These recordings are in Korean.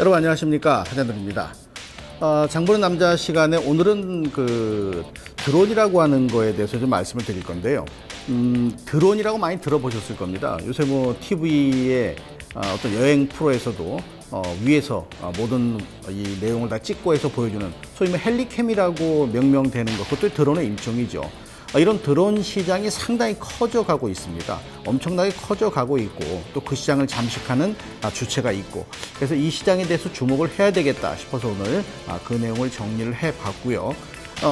여러분 안녕하십니까, 한현동입니다. 장보는 남자 시간에 오늘은 그 드론이라고 하는 거에 대해서 좀 말씀을 드릴 건데요. 드론이라고 많이 들어보셨을 겁니다. 요새 뭐 TV에 어떤 여행 프로에서도 위에서 모든 이 내용을 다 찍고 해서 보여주는 소위 헬리캠이라고 명명되는 것, 그것도 드론의 일종이죠. 이런 드론 시장이 상당히 커져가고 있습니다. 엄청나게 커져가고 있고 또 그 시장을 잠식하는 주체가 있고, 그래서 이 시장에 대해서 주목을 해야 되겠다 싶어서 오늘 그 내용을 정리를 해봤고요.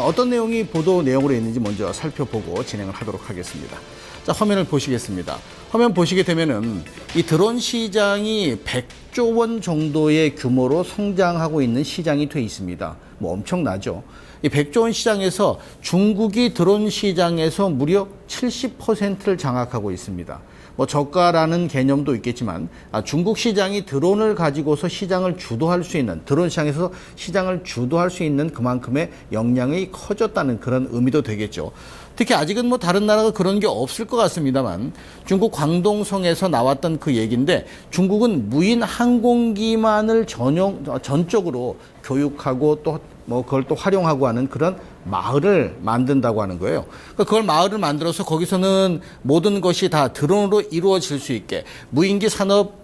어떤 내용이 보도 내용으로 있는지 먼저 살펴보고 진행을 하도록 하겠습니다. 자, 화면을 보시겠습니다. 화면 보시게 되면은 이 드론 시장이 100조 원 정도의 규모로 성장하고 있는 시장이 돼 있습니다. 뭐 엄청나죠. 이 100조 원 시장에서 중국이 드론 시장에서 무려 70%를 장악하고 있습니다. 뭐 저가라는 개념도 있겠지만 중국 시장이 드론을 가지고서 시장을 주도할 수 있는, 드론 시장에서 시장을 주도할 수 있는 그만큼의 역량이 커졌다는 그런 의미도 되겠죠. 특히 아직은 뭐 다른 나라가 그런 게 없을 것 같습니다만 중국 광동성에서 나왔던 그 얘기인데, 중국은 무인 항공기만을 전적으로 교육하고 또 뭐 그걸 또 활용하고 하는 그런 마을을 만든다고 하는 거예요. 그걸 마을을 만들어서 거기서는 모든 것이 다 드론으로 이루어질 수 있게 무인기 산업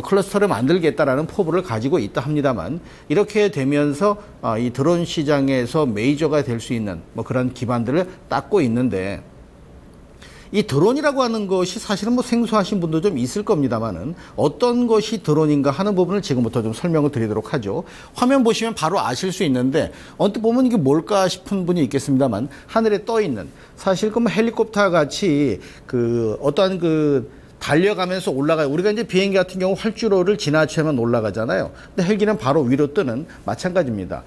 클러스터를 만들겠다라는 포부를 가지고 있다 합니다만, 이렇게 되면서 이 드론 시장에서 메이저가 될 수 있는 그런 기반들을 닦고 있는데, 이 드론이라고 하는 것이 사실은 뭐 생소하신 분도 좀 있을 겁니다만은 어떤 것이 드론인가 하는 부분을 지금부터 좀 설명을 드리도록 하죠. 화면 보시면 바로 아실 수 있는데, 언뜻 보면 이게 뭘까 싶은 분이 있겠습니다만, 하늘에 떠 있는, 사실 그 헬리콥터 같이 어떠한 달려가면서 올라가요. 우리가 이제 비행기 같은 경우 활주로를 지나치면 올라가잖아요. 근데 헬기는 바로 위로 뜨는, 마찬가지입니다.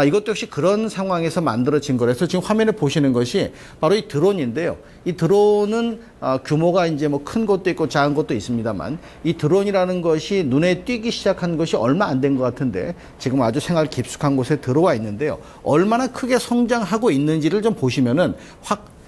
이것도 역시 그런 상황에서 만들어진 거라서 지금 화면에 보시는 것이 바로 이 드론인데요. 이 드론은 규모가 이제 뭐 큰 것도 있고 작은 것도 있습니다만, 이 드론이라는 것이 눈에 띄기 시작한 것이 얼마 안 된 것 같은데 지금 아주 생활 깊숙한 곳에 들어와 있는데요. 얼마나 크게 성장하고 있는지를 좀 보시면은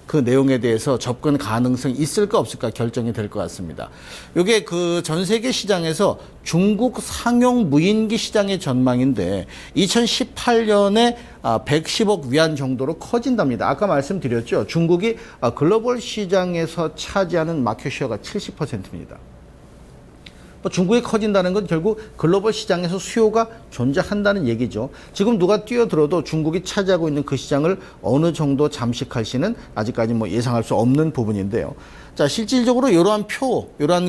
그 내용에 대해서 접근 가능성이 있을까 없을까 결정이 될 것 같습니다. 이게 그 전 세계 시장에서 중국 상용 무인기 시장의 전망인데 2018년에 110억 위안 정도로 커진답니다. 아까 말씀드렸죠. 중국이 글로벌 시장에서 차지하는 마켓쉐어가 70%입니다. 중국이 커진다는 건 결국 글로벌 시장에서 수요가 존재한다는 얘기죠. 지금 누가 뛰어들어도 중국이 차지하고 있는 그 시장을 어느 정도 잠식할지는 아직까지 뭐 예상할 수 없는 부분인데요. 자, 실질적으로 이러한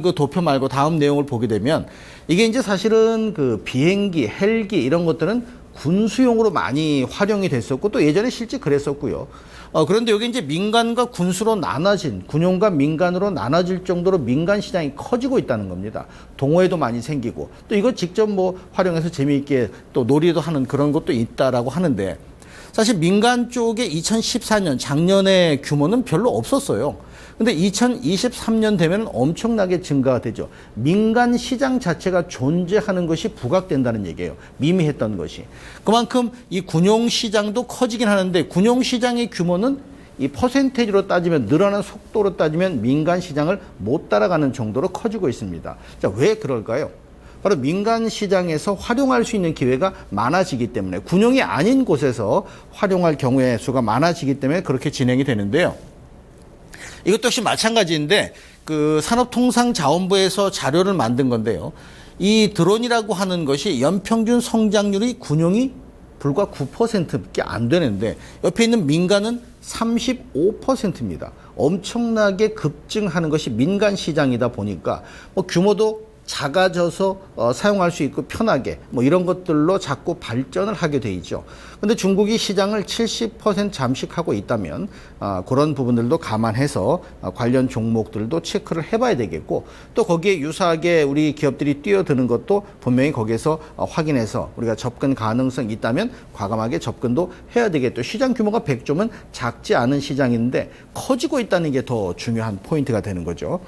그 도표 말고 다음 내용을 보게 되면, 이게 이제 사실은 그 비행기, 헬기 이런 것들은 군수용으로 많이 활용이 됐었고 또 예전에 실제 그랬었고요. 그런데 여기 이제 민간과 군수로 나눠진, 군용과 민간으로 나눠질 정도로 민간 시장이 커지고 있다는 겁니다. 동호회도 많이 생기고 또 이거 직접 뭐 활용해서 재미있게 또 놀이도 하는 그런 것도 있다라고 하는데, 사실 민간 쪽에 2014년 작년의 규모는 별로 없었어요. 근데 2023년 되면 엄청나게 증가가 되죠. 민간 시장 자체가 존재하는 것이 부각된다는 얘기예요. 미미했던 것이. 그만큼 이 군용 시장도 커지긴 하는데, 군용 시장의 규모는 이 퍼센테이지로 따지면, 늘어난 속도로 따지면 민간 시장을 못 따라가는 정도로 커지고 있습니다. 자, 왜 그럴까요? 바로 민간 시장에서 활용할 수 있는 기회가 많아지기 때문에, 군용이 아닌 곳에서 활용할 경우의 수가 많아지기 때문에 그렇게 진행이 되는데요. 이것도 역시 마찬가지인데, 그 산업통상자원부에서 자료를 만든 건데요. 이 드론이라고 하는 것이 연평균 성장률이 군용이 불과 9%밖에 안 되는데 옆에 있는 민간은 35%입니다. 엄청나게 급증하는 것이 민간 시장이다 보니까 규모도 작아져서 사용할 수 있고 편하게 이런 것들로 자꾸 발전을 하게 돼 있죠. 근데 중국이 시장을 70% 잠식하고 있다면 그런 부분들도 감안해서 관련 종목들도 체크를 해봐야 되겠고, 또 거기에 유사하게 우리 기업들이 뛰어드는 것도 분명히 거기에서 확인해서 우리가 접근 가능성이 있다면 과감하게 접근도 해야 되겠죠. 시장 규모가 100조면 작지 않은 시장인데 커지고 있다는 게 더 중요한 포인트가 되는 거죠.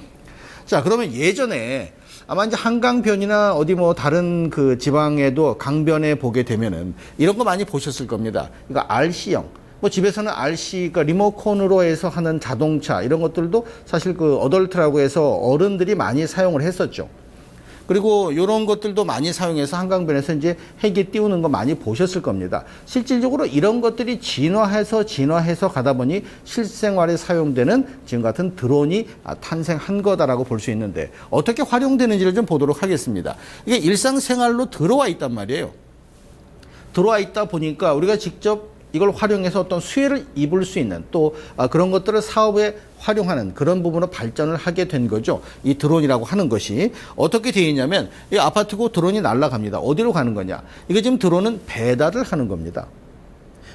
자, 그러면 예전에 아마 이제 한강변이나 어디 뭐 다른 그 지방에도 강변에 보게 되면은 이런 거 많이 보셨을 겁니다. 그러니까 RC형. 뭐 집에서는 RC, 그러니까 리모컨으로 해서 하는 자동차 이런 것들도 사실 그 어덜트라고 해서 어른들이 많이 사용을 했었죠. 그리고 이런 것들도 많이 사용해서 한강변에서 이제 헬기 띄우는 거 많이 보셨을 겁니다. 실질적으로 이런 것들이 진화해서 가다 보니 실생활에 사용되는 지금 같은 드론이 탄생한 거다라고 볼 수 있는데 어떻게 활용되는지를 좀 보도록 하겠습니다. 이게 일상생활로 들어와 있단 말이에요. 들어와 있다 보니까 우리가 직접 이걸 활용해서 어떤 수혜를 입을 수 있는 또 그런 것들을 사업에 활용하는 그런 부분으로 발전을 하게 된 거죠. 이 드론이라고 하는 것이 어떻게 되어 있냐면 이 아파트고 드론이 날아갑니다. 어디로 가는 거냐? 이게 지금 드론은 배달을 하는 겁니다.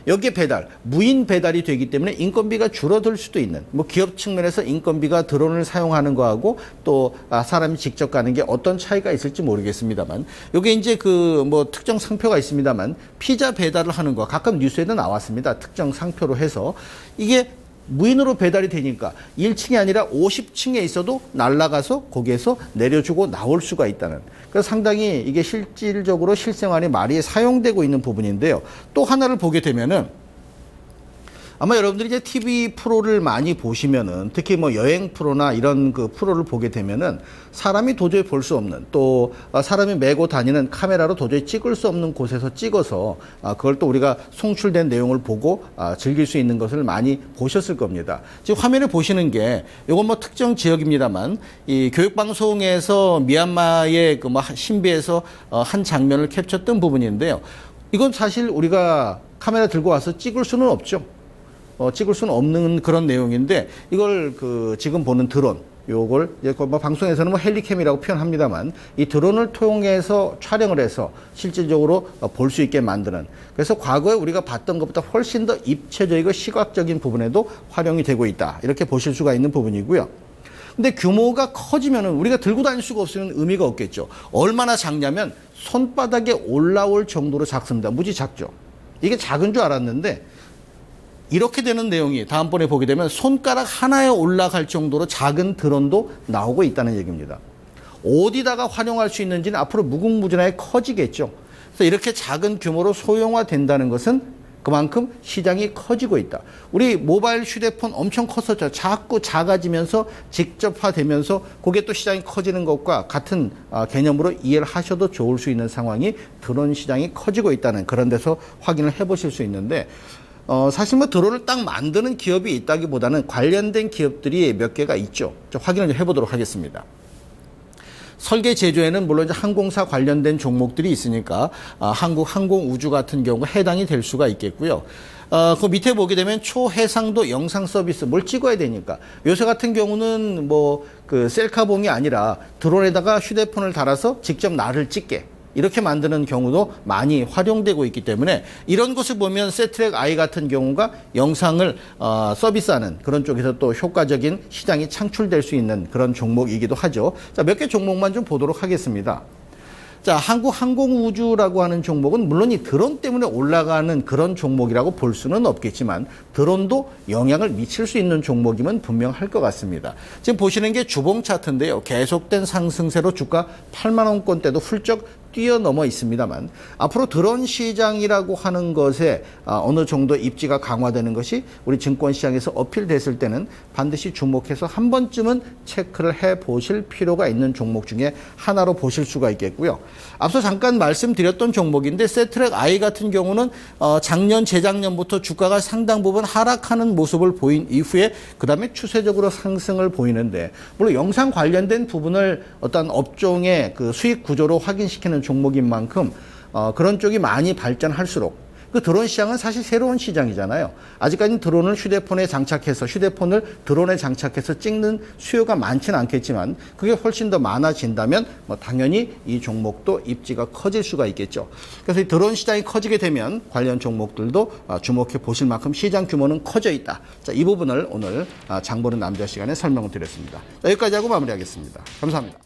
여기에 배달, 무인 배달이 되기 때문에 인건비가 줄어들 수도 있는, 뭐 기업 측면에서 인건비가 드론을 사용하는 거하고 또 사람이 직접 가는 게 어떤 차이가 있을지 모르겠습니다만, 요게 이제 그 뭐 특정 상표가 있습니다만, 피자 배달을 하는 거 가끔 뉴스에도 나왔습니다. 특정 상표로 해서 이게 무인으로 배달이 되니까 1층이 아니라 50층에 있어도 날아가서 거기에서 내려주고 나올 수가 있다는. 그래서 상당히 이게 실질적으로 실생활에 많이 사용되고 있는 부분인데요. 또 하나를 보게 되면은 아마 여러분들이 이제 TV 프로를 많이 보시면은 특히 뭐 여행 프로나 이런 그 프로를 보게 되면은 사람이 도저히 볼 수 없는 또 사람이 메고 다니는 카메라로 도저히 찍을 수 없는 곳에서 찍어서 그걸 또 우리가 송출된 내용을 보고 즐길 수 있는 것을 많이 보셨을 겁니다. 지금 화면에 보시는 게 이건 뭐 특정 지역입니다만 이 교육방송에서 미얀마의 그 뭐 신비에서 한 장면을 캡처했던 부분인데요. 이건 사실 우리가 카메라 들고 와서 찍을 수는 없죠. 찍을 수는 없는 그런 내용인데 이걸 그 지금 보는 드론 요걸 뭐 방송에서는 뭐 헬리캠이라고 표현합니다만 이 드론을 통해서 촬영을 해서 실질적으로 볼 수 있게 만드는 그래서 과거에 우리가 봤던 것보다 훨씬 더 입체적이고 시각적인 부분에도 활용이 되고 있다 이렇게 보실 수가 있는 부분이고요. 근데 규모가 커지면은 우리가 들고 다닐 수가 없으면 의미가 없겠죠. 얼마나 작냐면 손바닥에 올라올 정도로 작습니다. 무지 작죠. 이게 작은 줄 알았는데 이렇게 되는 내용이 다음번에 보게 되면 손가락 하나에 올라갈 정도로 작은 드론도 나오고 있다는 얘기입니다. 어디다가 활용할 수 있는지는 앞으로 무궁무진하게 커지겠죠. 그래서 이렇게 작은 규모로 소형화된다는 것은 그만큼 시장이 커지고 있다. 우리 모바일 휴대폰 엄청 컸었죠. 자꾸 작아지면서 직접화되면서 그게 또 시장이 커지는 것과 같은 개념으로 이해를 하셔도 좋을 수 있는 상황이 드론 시장이 커지고 있다는 그런 데서 확인을 해보실 수 있는데 사실 뭐 드론을 딱 만드는 기업이 있다기보다는 관련된 기업들이 몇 개가 있죠. 좀 확인을 좀 해보도록 하겠습니다. 설계 제조에는 물론 이제 항공사 관련된 종목들이 있으니까 한국항공우주 같은 경우 해당이 될 수가 있겠고요. 그 밑에 보게 되면 초해상도 영상 서비스 뭘 찍어야 되니까 요새 같은 경우는 뭐 그 셀카봉이 아니라 드론에다가 휴대폰을 달아서 직접 나를 찍게 이렇게 만드는 경우도 많이 활용되고 있기 때문에 이런 것을 보면 세트랙 I 같은 경우가 영상을 서비스하는 그런 쪽에서 또 효과적인 시장이 창출될 수 있는 그런 종목이기도 하죠. 자, 몇 개 종목만 좀 보도록 하겠습니다. 자, 한국항공우주라고 하는 종목은 물론 이 드론 때문에 올라가는 그런 종목이라고 볼 수는 없겠지만 드론도 영향을 미칠 수 있는 종목이면 분명할 것 같습니다. 지금 보시는 게 주봉 차트인데요. 계속된 상승세로 주가 8만 원권대도 훌쩍 뛰어넘어 있습니다만 앞으로 드론 시장이라고 하는 것에 어느 정도 입지가 강화되는 것이 우리 증권시장에서 어필됐을 때는 반드시 주목해서 한 번쯤은 체크를 해보실 필요가 있는 종목 중에 하나로 보실 수가 있겠고요. 앞서 잠깐 말씀드렸던 종목인데 세트랙 I 같은 경우는 작년, 재작년부터 주가가 상당 부분 하락하는 모습을 보인 이후에 그 다음에 추세적으로 상승을 보이는데 물론 영상 관련된 부분을 어떤 업종의 그 수익 구조로 확인시키는 종목인 만큼 그런 쪽이 많이 발전할수록 그 드론 시장은 사실 새로운 시장이잖아요. 아직까지는 드론을 휴대폰에 장착해서 휴대폰을 드론에 장착해서 찍는 수요가 많지는 않겠지만 그게 훨씬 더 많아진다면 뭐 당연히 이 종목도 입지가 커질 수가 있겠죠. 그래서 이 드론 시장이 커지게 되면 관련 종목들도 주목해 보실 만큼 시장 규모는 커져 있다. 자, 이 부분을 오늘 장보는 남자 시간에 설명을 드렸습니다. 자, 여기까지 하고 마무리하겠습니다. 감사합니다.